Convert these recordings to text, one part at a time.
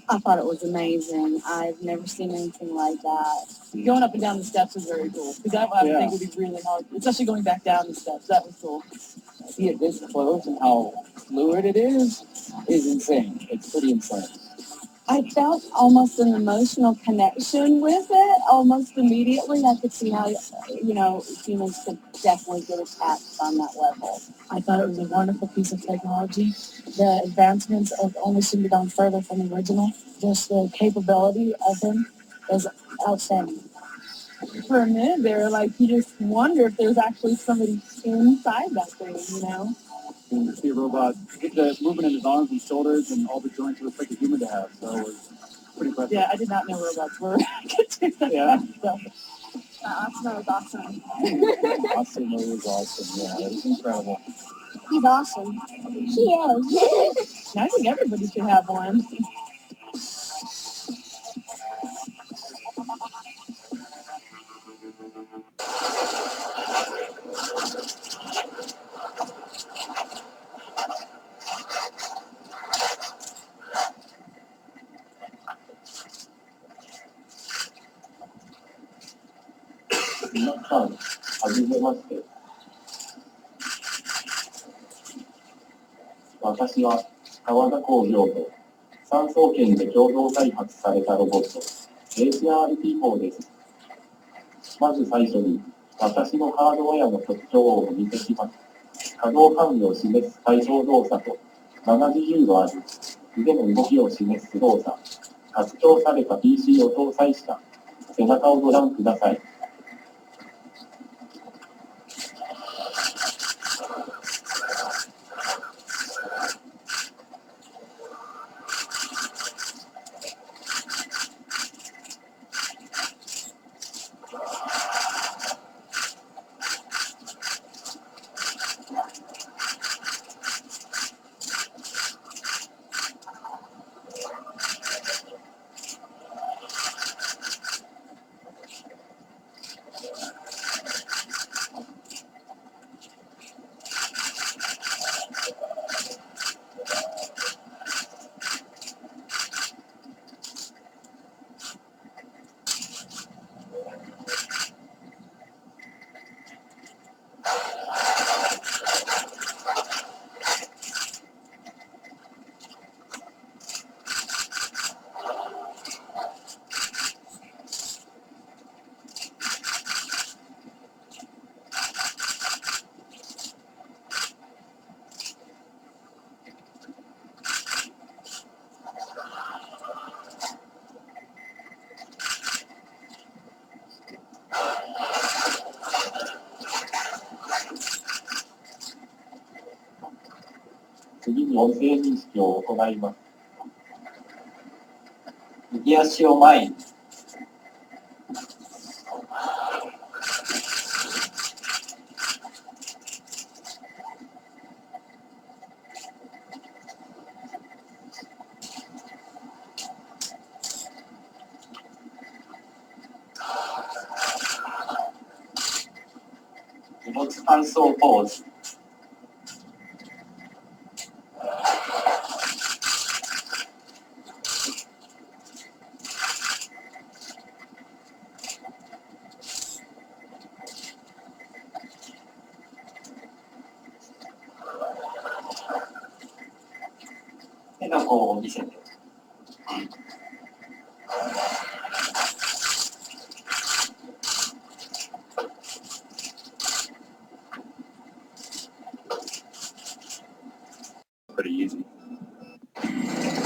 I thought it was amazing. I've never seen anything like that. Going up and down the steps was very cool. Because that I would think would be really hard, especially going back down the steps. That was cool. See it this close and how fluid it is insane. It's pretty insane. I felt almost an emotional connection with it almost immediately. I could see how, humans could definitely get attached on that level. I thought it was a wonderful piece of technology. The advancements have only seemed to gone further from the original. Just the capability of them is outstanding. For a minute there, you just wonder if there's actually somebody inside that thing. And to see a robot get the movement in his arms and shoulders and all the joints it was like a human to have. So it was pretty impressive. Yeah, I did not know robots were could do that kind of stuff. Asimo was awesome. Asimo was awesome. Yeah, it was incredible. He's awesome. He is. I think everybody should have one.私は川田工業と産総研で共同開発されたロボット HRT4 です。まず最初に私のハードウェアの特徴をお見せします。可動範囲を示す対象動作と70度ある腕の動きを示す動作、拡張された PC を搭載した背中をご覧ください。次に音声認識を行います。右足を前に。荷物搬送ポーズ。手の甲を見せて。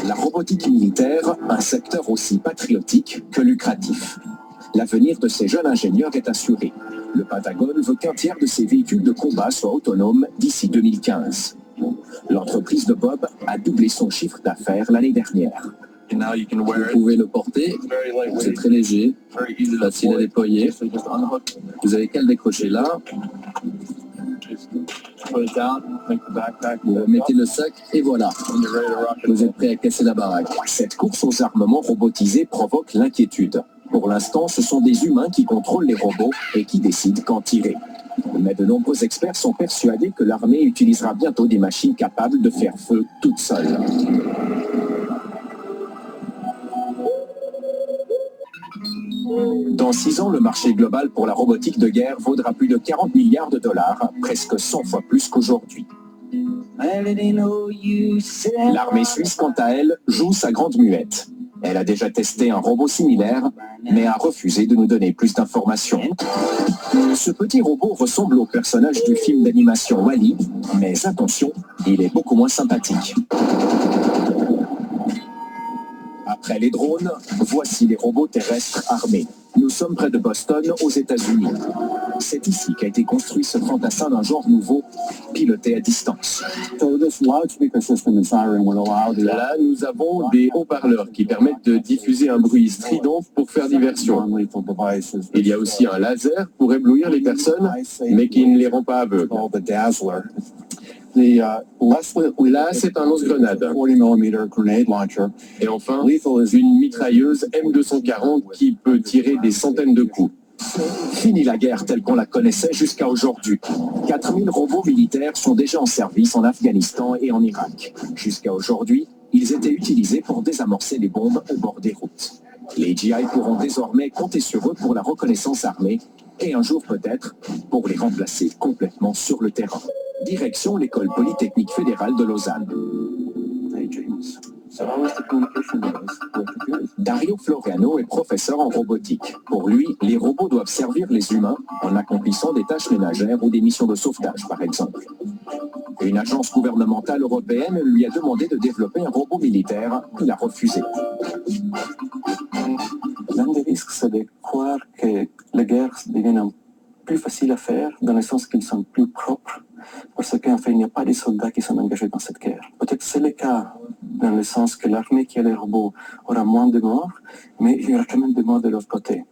La robotique militaire, un secteur aussi patriotique que lucratif. L'avenir de ces jeunes ingénieurs est assuré. Le Pentagone veut qu'un tiers de ses véhicules de combat soient autonomes d'ici 2015. L'entreprise de Bob a doublé son chiffre d'affaires l'année dernière. Vous pouvez le porter, c'est très léger, facile à déployer. Vous avez qu'à le décrocher là, vous mettez le sac et voilà, vous êtes prêt à casser la baraque. Cette course aux armements robotisés provoque l'inquiétude. Pour l'instant, ce sont des humains qui contrôlent les robots et qui décident quand tirer. Mais de nombreux experts sont persuadés que l'armée utilisera bientôt des machines capables de faire feu toutes seules. Dans 6 ans, le marché global pour la robotique de guerre vaudra plus de 40 milliards de dollars, presque 100 fois plus qu'aujourd'hui. L'armée suisse, quant à elle, joue sa grande muette. Elle a déjà testé un robot similaire, mais a refusé de nous donner plus d'informations. Ce petit robot ressemble au personnage du film d'animation Wall-E, mais attention, il est beaucoup moins sympathique. Après les drones, voici les robots terrestres armés. Nous sommes près de Boston, aux États-Unis. C'est ici qu'a été construit ce fantassin d'un genre nouveau, piloté à distance. Là, nous avons des haut-parleurs qui permettent de diffuser un bruit strident pour faire diversion. Il y a aussi un laser pour éblouir les personnes, mais qui ne les rend pas aveugles. Là, c'est un lance-grenade. Et enfin, une mitrailleuse M240 qui peut tirer des centaines de coups. Fini la guerre telle qu'on la connaissait jusqu'à aujourd'hui. 4000 robots militaires sont déjà en service en Afghanistan et en Irak. Jusqu'à aujourd'hui, ils étaient utilisés pour désamorcer les bombes au bord des routes. Les GI pourront désormais compter sur eux pour la reconnaissance armée et un jour peut-être pour les remplacer complètement sur le terrain. Direction l'école polytechnique fédérale de Lausanne. Dario Floriano est professeur en robotique. Pour lui, les robots doivent servir les humains en accomplissant des tâches ménagères ou des missions de sauvetage, par exemple. Une agence gouvernementale européenne lui a demandé de développer un robot militaire. Il a refusé. L'un des risques, c'est de croire que les guerres deviennent plus faciles à faire, dans le sens qu'ils sont plus propres, parce qu'en fait, il n'y a pas de soldats qui sont engagés dans cette guerre. Peut-être c'est le cas, dans le sens que l'armée qui a les robots aura moins de morts, mais il y aura quand même des morts de l'autre côté.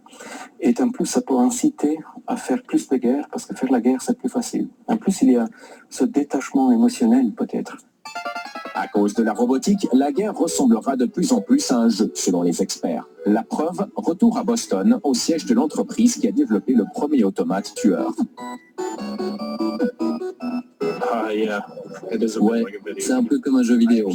Et en plus, ça peut inciter à faire plus de guerres, parce que faire la guerre, c'est plus facile. En plus, il y a ce détachement émotionnel, peut-être. À cause de la robotique, la guerre ressemblera de plus en plus à un jeu, selon les experts. La preuve, retour à Boston, au siège de l'entreprise qui a développé le premier automate tueur. Ouais, c'est un peu comme un jeu vidéo.